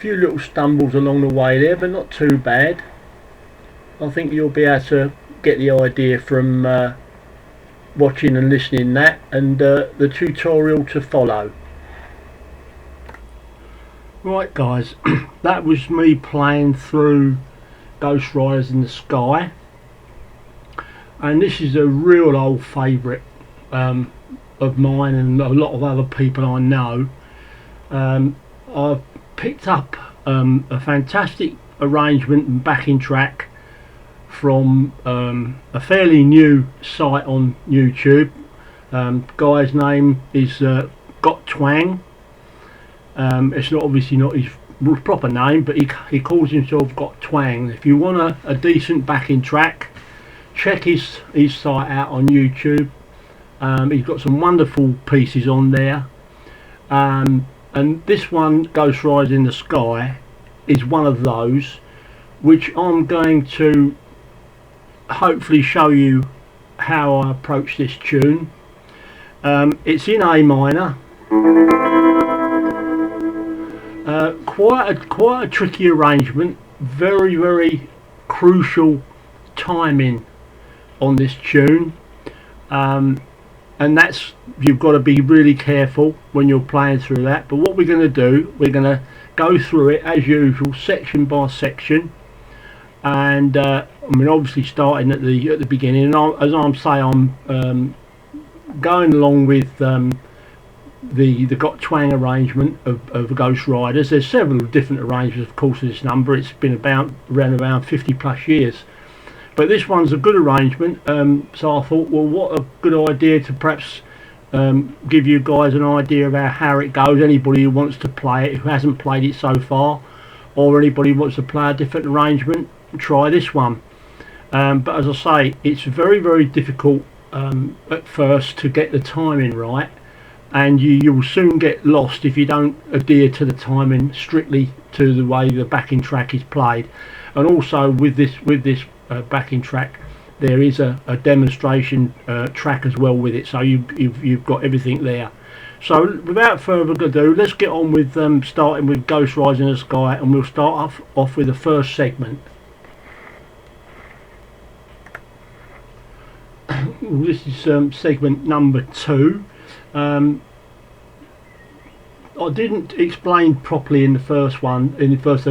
Few little stumbles along the way there, but not too bad. I think you'll be able to get the idea from watching and listening that, and the tutorial to follow. Right guys, that was me playing through Ghost Riders in the Sky, and this is a real old favourite of mine and a lot of other people I know. I've picked up a fantastic arrangement and backing track from a fairly new site on YouTube. Guy's name is Got Twang. It's not obviously not his proper name, but he calls himself Got Twang. If you want a decent backing track, check his site out on YouTube. He's got some wonderful pieces on there. And this one, Ghost Riders in the Sky, is one of those which I'm going to hopefully show you how I approach this tune. It's in A minor. Quite a tricky arrangement, very crucial timing on this tune. And that's, you've got to be really careful when you're playing through that. But what we're going to do, we're going to go through it as usual, section by section, and I mean obviously starting at the beginning. And as I'm saying, I'm going along with the Got Twang arrangement of Ghost Riders. There's several different arrangements, of course, of this number. It's been around 50 plus years. But this one's a good arrangement, so I thought, well, what a good idea to perhaps give you guys an idea about how it goes. Anybody who wants to play it, who hasn't played it so far, or anybody who wants to play a different arrangement, try this one. But as I say, it's very difficult at first to get the timing right, and you will soon get lost if you don't adhere to the timing strictly to the way the backing track is played. And also with this backing track, there is a demonstration track as well with it, so you've got everything there. So without further ado, let's get on with starting with Ghost Riders in the Sky, and we'll start off with the first segment. This is segment number 2. I didn't explain properly in the first one,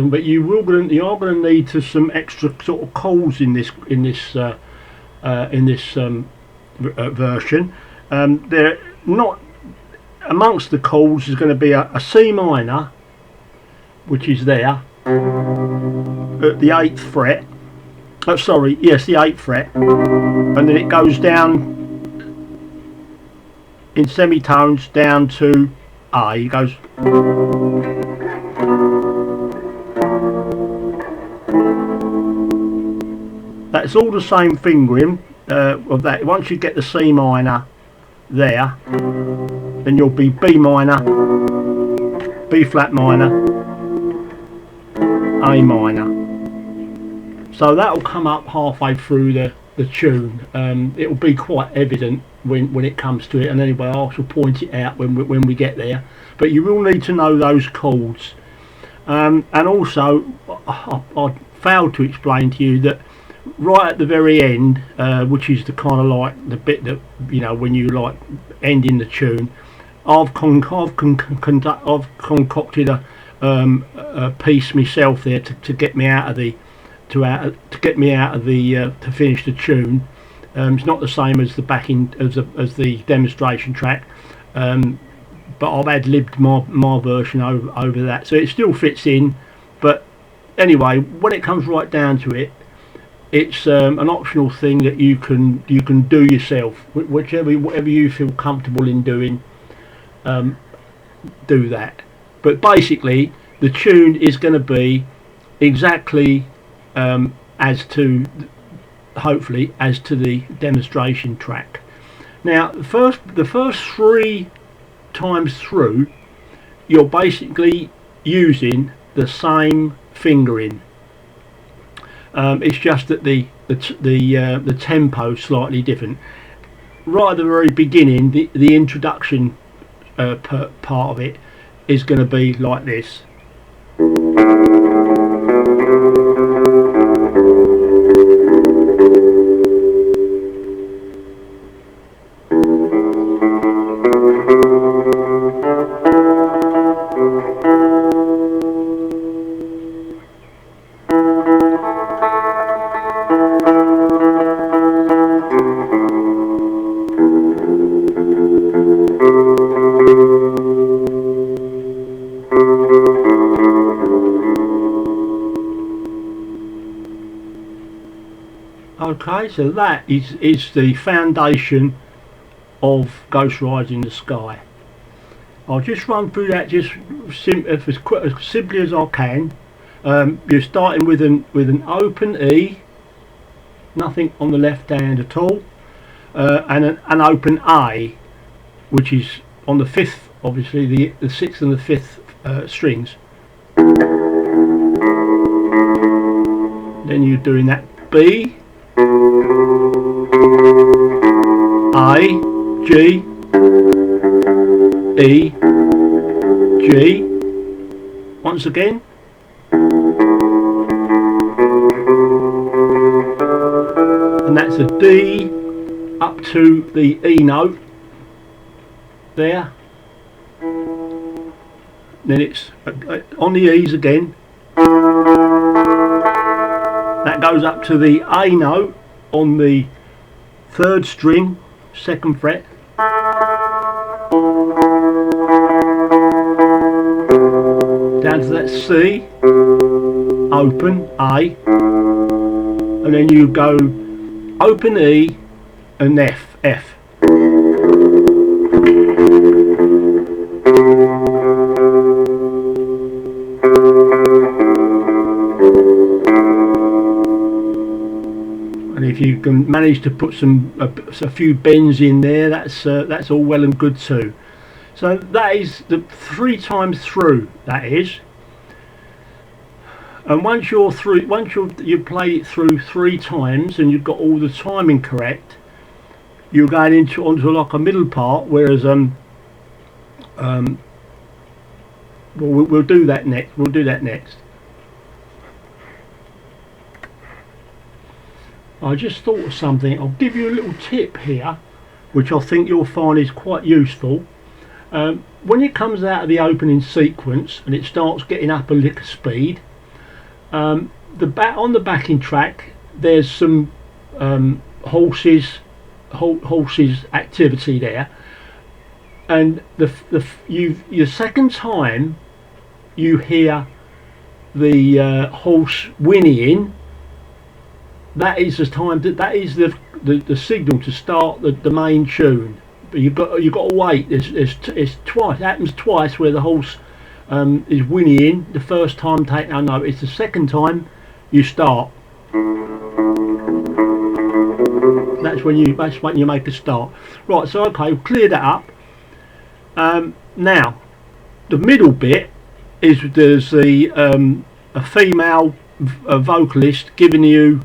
but you are going to need some extra sort of chords in this version. They're not amongst the chords. Is going to be a C minor, which is there at the 8th fret. Oh, sorry, yes, the 8th fret, and then it goes down in semitones down to A. It goes. That's all the same fingering of that. Once you get the C minor there, then you'll be B minor, B flat minor, A minor. So that'll come up halfway through the tune. It'll be quite evident when it comes to it, and anyway I shall point it out when we get there. But you will need to know those chords. And also I failed to explain to you that right at the very end, which is the kind of like the bit that, you know, when you like ending the tune, I've concocted a piece myself there to get me out of the to finish the tune. It's not the same as the backing as the demonstration track, but I've ad-libbed my version over that, so it still fits in. But anyway, when it comes right down to it, it's an optional thing that you can do yourself, whatever you feel comfortable in doing. Do that. But basically the tune is going to be exactly hopefully as to the demonstration track. Now the first 3 times through, you're basically using the same fingering. It's just that the tempo is slightly different. Right at the very beginning, the introduction part of it is going to be like this. Okay, so that is the foundation of Ghost Rides in the Sky. I'll just run through that as simply as I can. You're starting with an open E, nothing on the left hand at all, and an open A, which is on the 5th, obviously the 6th and the 5th strings. Then you're doing that B, A, G, E, G, once again, and that's a D up to the E note there. Then it's on the E's again. That goes up to the A note on the 3rd string, 2nd fret. Down to that C, open A, and then you go open E and F. And if you can manage to put a few bends in there, that's all well and good too. So that is the 3 times through, that is. And once you play it through 3 times and you've got all the timing correct, you're going onto like a middle part. Whereas we'll do that next. I just thought of something. I'll give you a little tip here, which I think you'll find is quite useful. When it comes out of the opening sequence and it starts getting up a lick of speed, on the backing track there's some horses activity there, and your second time you hear the horse whinnying, that is the time that is the signal to start the main tune. But you've got to wait. It's twice. It happens twice where the horse is whinnying. The first time, take no notice. The second time, you start. That's when you make a start. Right. So okay, we'll clear that up. Now, the middle bit is there's a female vocalist giving you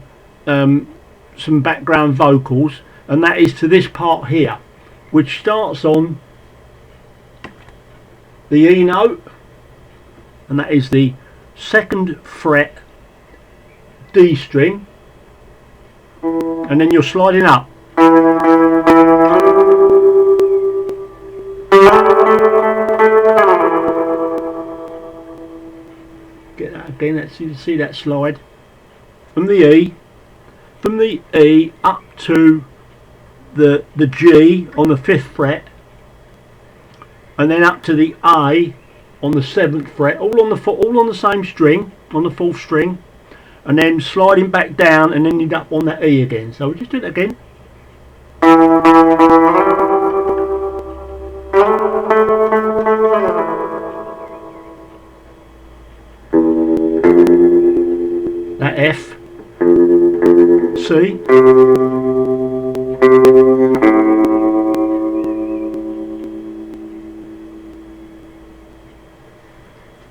some background vocals, and that is to this part here, which starts on the E note, and that is the 2nd fret D string, and then you're sliding up. Get that again, let's see that slide from the E up to the G on the 5th fret, and then up to the A on the 7th fret, all on the same string, on the 4th string, and then sliding back down and ending up on that E again. So we'll just do it again. That F, C,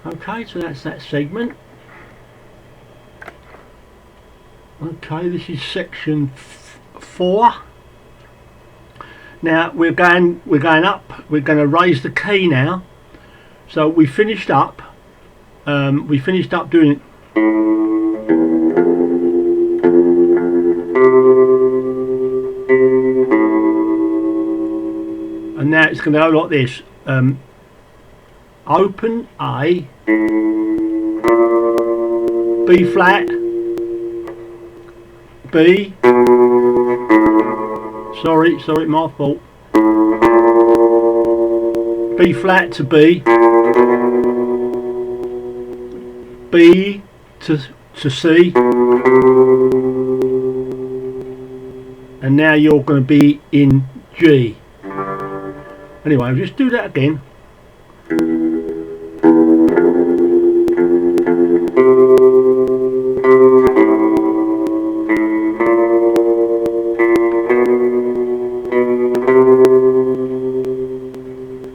okay, so that's that segment. Okay, this is section 4. Now we're going up. We're going to raise the key now. So we finished up doing it. And now it's going to go like this. Open A, B flat, B, sorry, my fault, B flat to B, B to C, and now you're going to be in G. Anyway, I'll just do that again.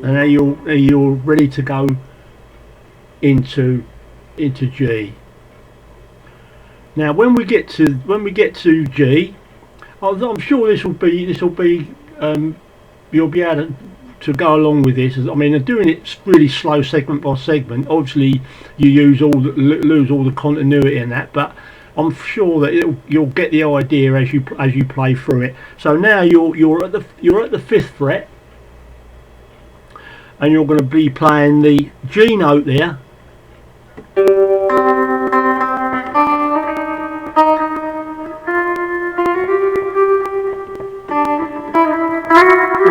And now you're ready to go into G. Now when we get to G, I'm sure this will be you'll be able to go along with this. I mean, doing it really slow segment by segment, obviously you lose all the continuity in that, but I'm sure that you'll get the idea as you play through it. So now you're at the 5th fret, and you're going to be playing the G note there.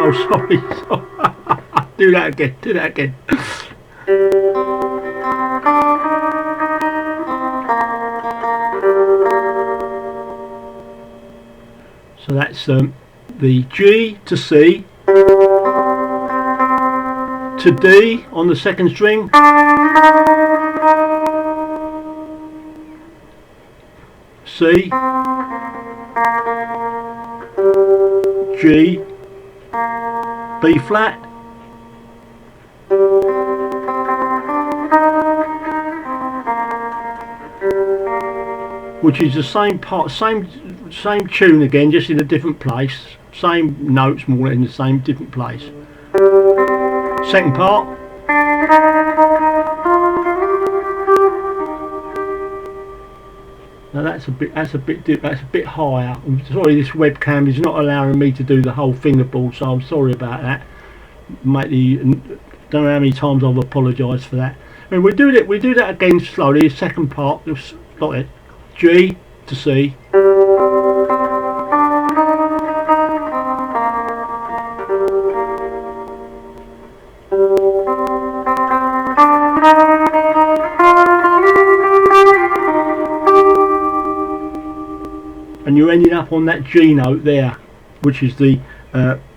Oh, sorry. Do that again. So that's the G to C to D on the 2nd string, C, G, B flat, which is the same part, same tune again, just in a different place, same notes more in the same different place. Second part. Now that's a bit higher. I'm sorry, this webcam is not allowing me to do the whole fingerboard, so I'm sorry about that. make the, don't know how many times I've apologised for that. And we do that again slowly. The second part, just like it. G to C. And you're ending up on that G note there, which is the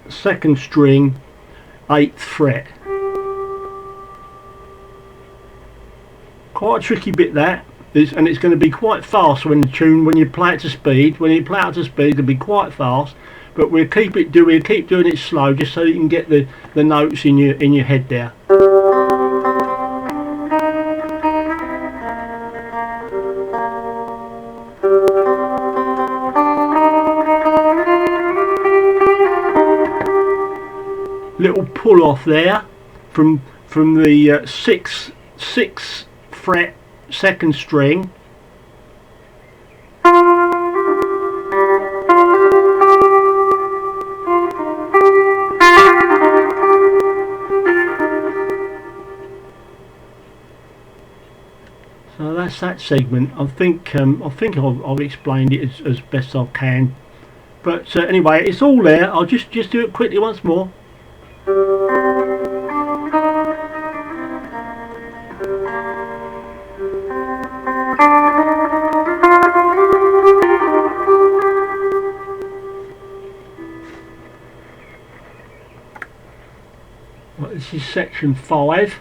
second string, 8th fret. Quite a tricky bit that is, and it's going to be quite fast when you play it to speed. When you play it to speed, it'll be quite fast. But we'll keep doing it slow, just so you can get the notes in your head there. Little pull off there from the 6th fret, 2nd string. So that's that segment. I think I've explained it as best I can. But anyway, it's all there. I'll just do it quickly once more. Well, this is section 5,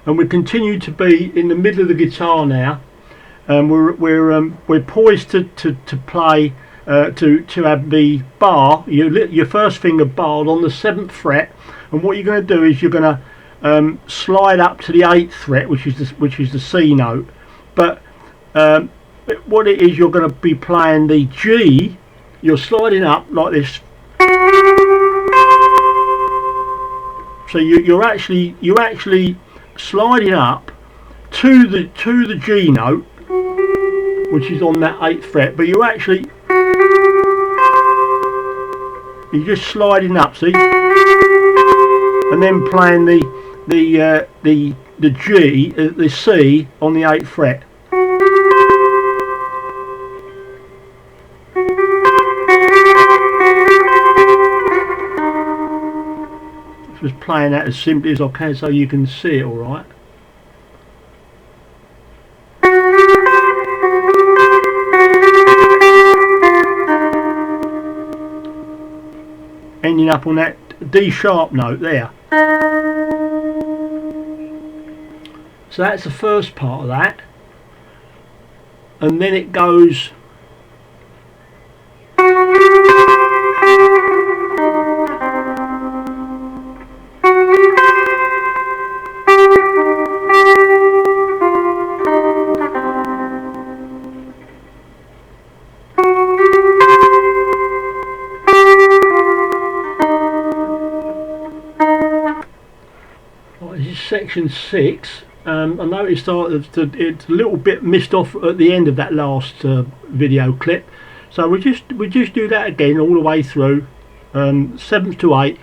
and we continue to be in the middle of the guitar now. We're poised to play. To have the bar, your first finger barred on the 7th fret, and what you're going to do is you're going to slide up to the 8th fret, which is the C note. But what it is, you're going to be playing the G. You're sliding up like this. So you're actually sliding up to the G note, which is on that 8th fret, but you're just sliding up, see, and then playing the G, the C on the 8th fret. Just playing that as simply as I can so you can see it all right. Ending up on that D sharp note there. So that's the first part of that, and then it goes section 6. I noticed it's a little bit missed off at the end of that last video clip, so we just do that again all the way through, 7th to 8th.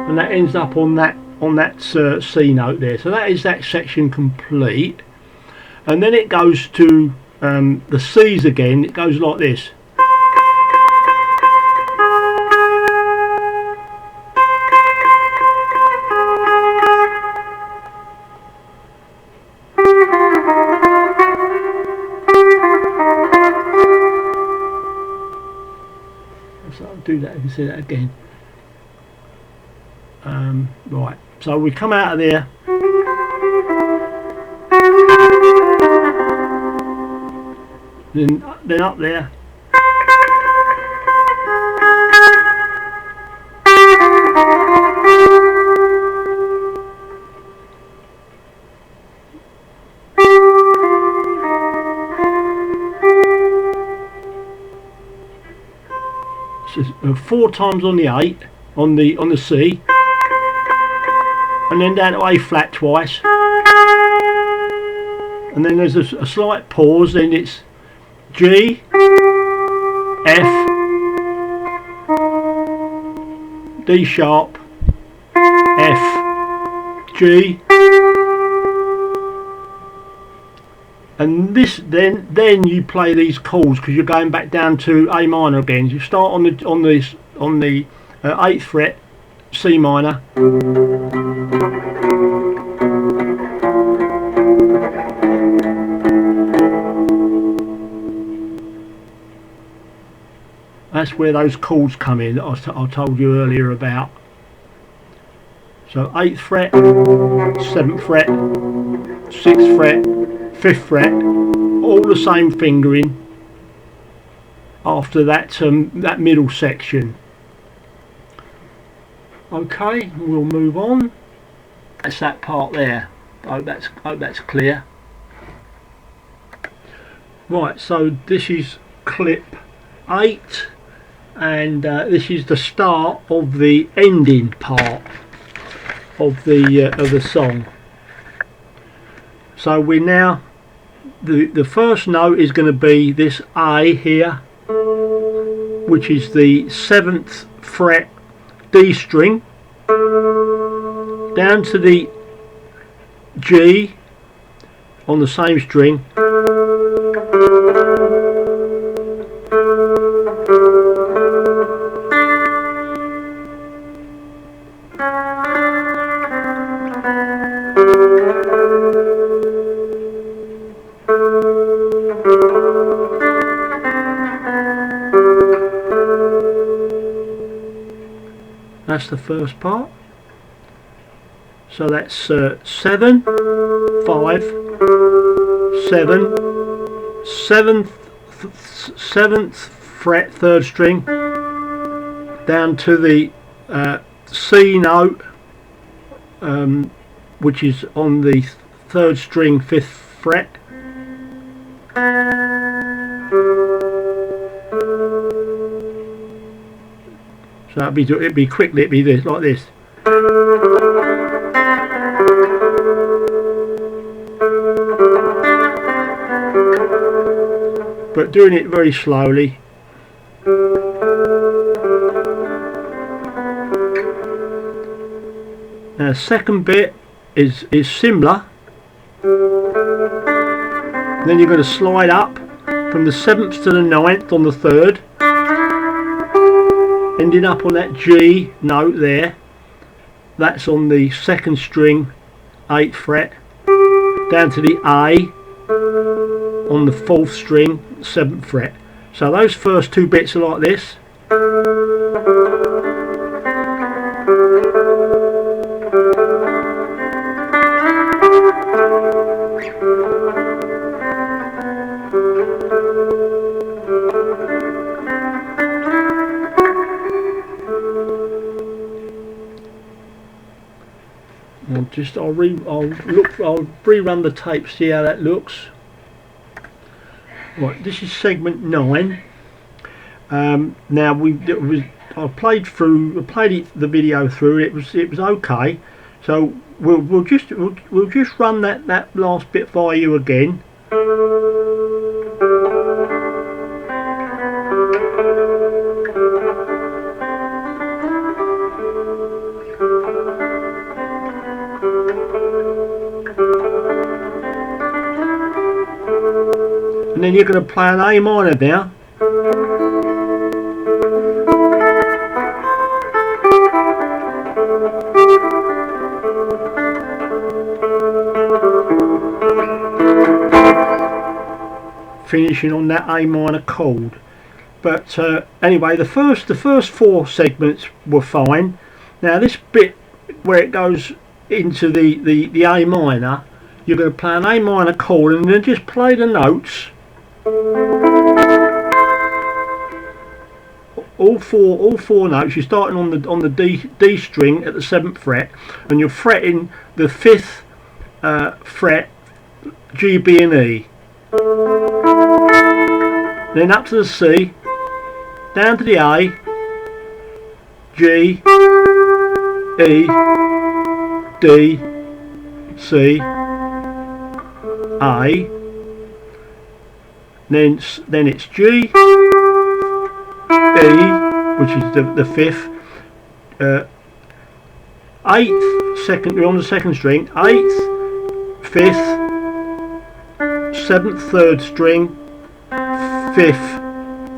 And that ends up on that C note there. So that is that section complete, and then it goes to the C's again. It goes like this. So I'll do that, you can see that again. Right, so we come out of there, then up there, so 4 times on the 8 on the C, and then down to A flat twice, and then there's a slight pause, then it's G, F, D sharp, F, G, and this then you play these chords because you're going back down to A minor again. You start on the 8th fret, C minor, that's where those chords come in that I told you earlier about. So 8th fret, 7th fret, 6th fret, 5th fret, all the same fingering after that that middle section. Okay, we'll move on. That's that part there. Hope that's clear. Right, so this is clip 8, and this is the start of the ending part of the song. So we now the first note is going to be this A here, which is the 7th fret D string, down to the G on the same string, that's the first part. So that's 7, 5, 7, 7th fret 3rd string, down to the C note, which is on the 3rd string 5th fret, so it'd be quickly, it'd be this, like this. But doing it very slowly. Now, second bit is similar. Then you're going to slide up from the 7th to the 9th on the 3rd, ending up on that G note there. That's on the 2nd string 8th fret, down to the A on the 4th string 7th fret. So those first two bits are like this. I'll rerun the tape, see how that looks. Right, this is segment 9. Now I played the video through. It was okay. So we'll just run that last bit by you again. And then you're going to play an A minor now. Finishing on that A minor chord. But anyway, the first 4 segments were fine. Now this bit where it goes into the A minor, you're going to play an A minor chord and then just play the notes. All four notes. You're starting on the D string at the 7th fret, and you're fretting the 5th fret, G, B, and E. Then up to the C, down to the A, G, E, D, C, A. Then it's G, which is the fifth, eighth, second, we're on the second string, eighth, fifth, seventh, third string, fifth,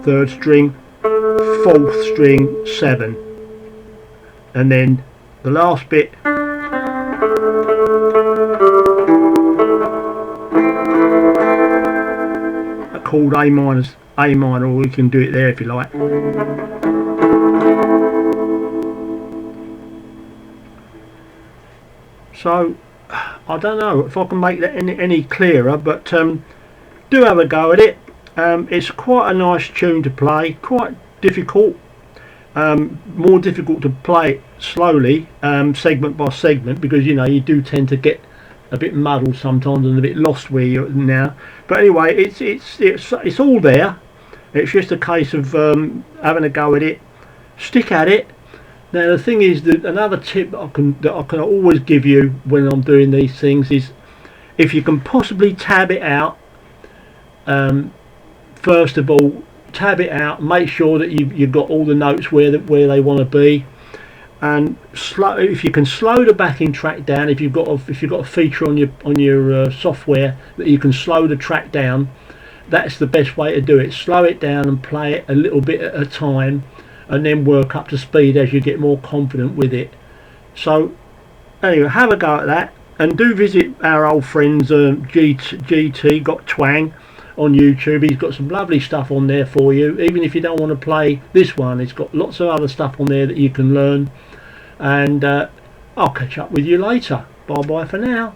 third string, fourth string, 7, and then the last bit called A minor, or you can do it there if you like. So I don't know if I can make that any clearer, but do have a go at it. It's quite a nice tune to play, quite difficult, more difficult to play it slowly, segment by segment, because you know you do tend to get a bit muddled sometimes and a bit lost where you're now. But anyway, it's all there. It's just a case of having a go at it, stick at it. Now the thing is that another tip that I can always give you when I'm doing these things is, if you can possibly tab it out, first of all, tab it out, make sure that you've got all the notes where they want to be, and if you can slow the backing track down, if you've got a feature on your software that you can slow the track down, that's the best way to do it. Slow it down and play it a little bit at a time, and then work up to speed as you get more confident with it. So anyway, have a go at that, and do visit our old friends GT Got Twang on YouTube. He's got some lovely stuff on there for you. Even if you don't want to play this one, he's got lots of other stuff on there that you can learn. And I'll catch up with you later. Bye bye for now.